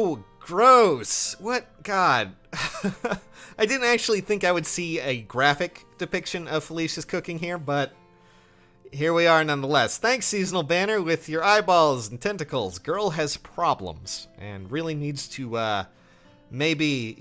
so gross. What? God. I didn't actually think I would see a graphic depiction of Felicia's cooking here, but here we are nonetheless. Thanks, Seasonal Banner, with your eyeballs and tentacles. Girl has problems and really needs to, maybe,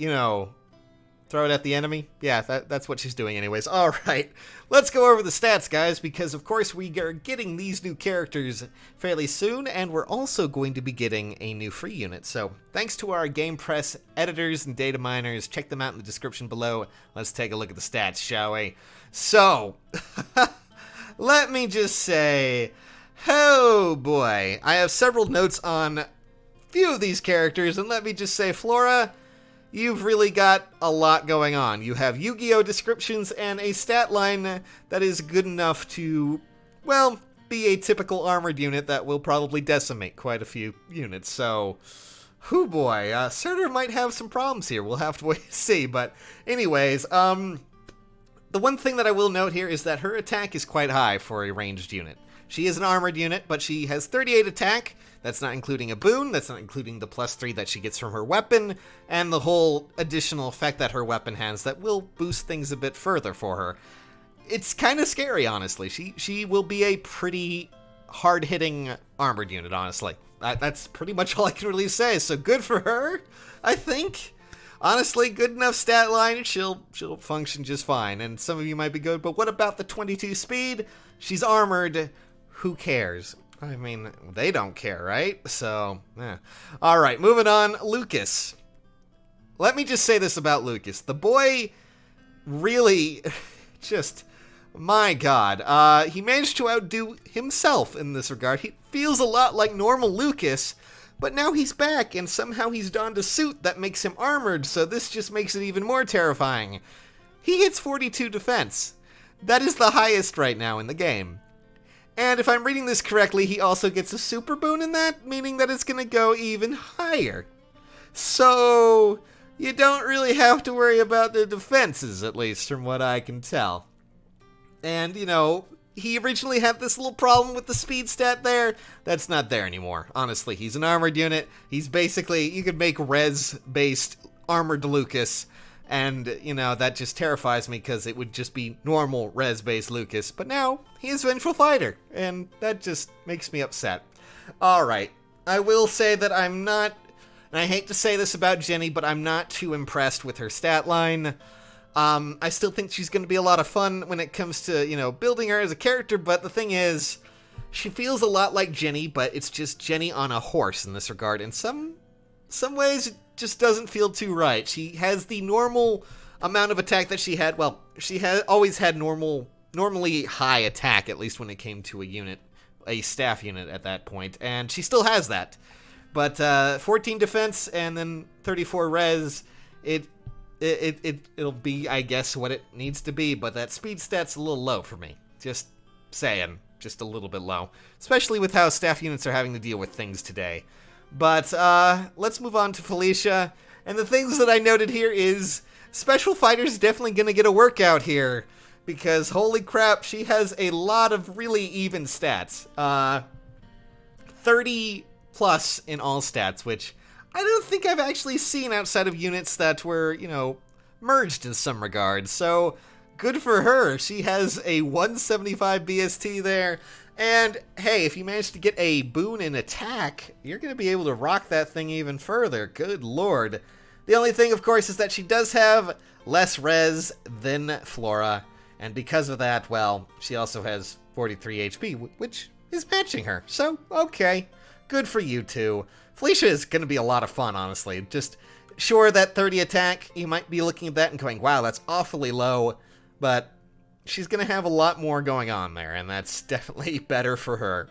throw it at the enemy. Yeah, that's what she's doing anyways. All right, let's go over the stats, guys, because, of course, we are getting these new characters fairly soon, and we're also going to be getting a new free unit. So, thanks to our Game Press editors and data miners. Check them out in the description below. Let's take a look at the stats, shall we? So, let me just say, oh boy, I have several notes on a few of these characters, and let me just say, Flora, you've really got a lot going on. You have Yu-Gi-Oh! Descriptions and a stat line that is good enough to, well, be a typical armored unit that will probably decimate quite a few units. So, whoo boy, Surtur might have some problems here. We'll have to wait and see. But anyways, the one thing that I will note here is that her attack is quite high for a ranged unit. She is an armored unit, but she has 38 attack. That's not including a boon, that's not including the +3 that she gets from her weapon, and the whole additional effect that her weapon has that will boost things a bit further for her. It's kind of scary, honestly. She will be a pretty hard-hitting armored unit, honestly. That's pretty much all I can really say, so good for her, I think. Honestly, good enough stat line, she'll function just fine. And some of you might be good, but what about the 22 speed? She's armored. Who cares? I mean, they don't care, right? So, Alright, moving on. Lukas. Let me just say this about Lukas. The boy really just, my God. He managed to outdo himself in this regard. He feels a lot like normal Lukas, but now he's back, and somehow he's donned a suit that makes him armored, so this just makes it even more terrifying. He hits 42 defense. That is the highest right now in the game. And if I'm reading this correctly, he also gets a super boon in that, meaning that it's going to go even higher. So, you don't really have to worry about the defenses, at least from what I can tell. And, he originally had this little problem with the speed stat there. That's not there anymore. Honestly, he's an armored unit. He's basically, you could make res-based armored Lukas, and, that just terrifies me because it would just be normal res-based Lukas. But now, he is Vengeful Fighter, and that just makes me upset. Alright, I will say that I'm not, and I hate to say this about Jenny, but I'm not too impressed with her stat line. I still think she's going to be a lot of fun when it comes to, building her as a character, but the thing is, she feels a lot like Jenny, but it's just Jenny on a horse in this regard. In some ways, it just doesn't feel too right. She has the normal amount of attack that she had. Well, she has always had normally high attack, at least when it came to a staff unit at that point, and she still has that. But 14 defense and then 34 res, it'll be, I guess, what it needs to be, but that speed stat's a little low for me. Just saying, just a little bit low. Especially with how staff units are having to deal with things today. But, let's move on to Felicia. And the things that I noted here is, Special Fighter's definitely gonna get a workout here. Because, holy crap, she has a lot of really even stats. 30 plus in all stats, which I don't think I've actually seen outside of units that were, merged in some regard. So, good for her. She has a 175 BST there. And, hey, if you manage to get a boon in attack, you're going to be able to rock that thing even further. Good lord. The only thing, of course, is that she does have less res than Flora. And because of that, well, she also has 43 HP, which is matching her. So, okay. Good for you two. Felicia is going to be a lot of fun, honestly. Just, sure, that 30 attack, you might be looking at that and going, wow, that's awfully low. But she's going to have a lot more going on there, and that's definitely better for her.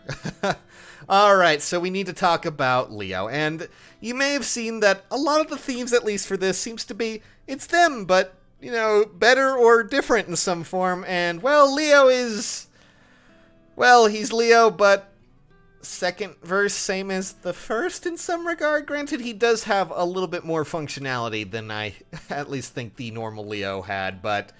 Alright, so we need to talk about Leo. And you may have seen that a lot of the themes, at least for this, seems to be, it's them, but, better or different in some form. And, well, Leo is, well, he's Leo, but second verse, same as the first in some regard. Granted, he does have a little bit more functionality than I at least think the normal Leo had, but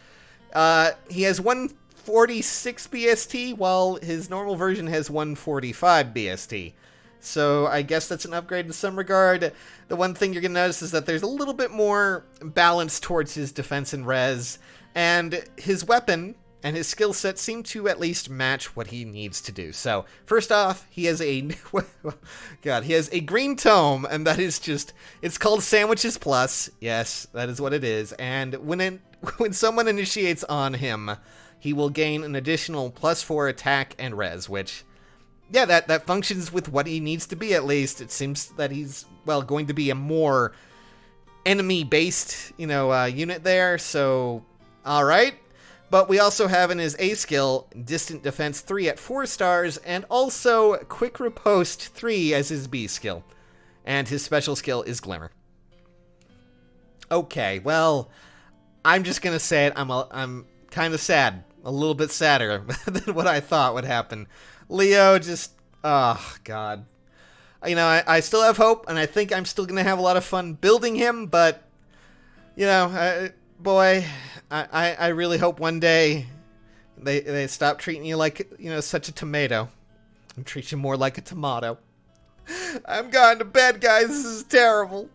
he has 146 BST, while his normal version has 145 BST. So I guess that's an upgrade in some regard. The one thing you're going to notice is that there's a little bit more balance towards his defense and res, and his weapon and his skill set seem to at least match what he needs to do. So first off, he has a he has a green tome, and that is just, it's called Sandwiches Plus. Yes, that is what it is. And when someone initiates on him, he will gain an additional +4 attack and res, which, yeah, that functions with what he needs to be, at least. It seems that he's, well, going to be a more enemy-based, unit there, so all right. But we also have in his A skill, Distant Defense 3 at 4 stars, and also Quick Riposte 3 as his B skill. And his special skill is Glimmer. Okay, well, I'm just going to say it, I'm kind of sad. A little bit sadder than what I thought would happen. Leo just, oh, God. I still have hope, and I think I'm still going to have a lot of fun building him, but, boy, I really hope one day they stop treating you like, such a tomato and treat you more like a tomato. I'm going to bed, guys. This is terrible.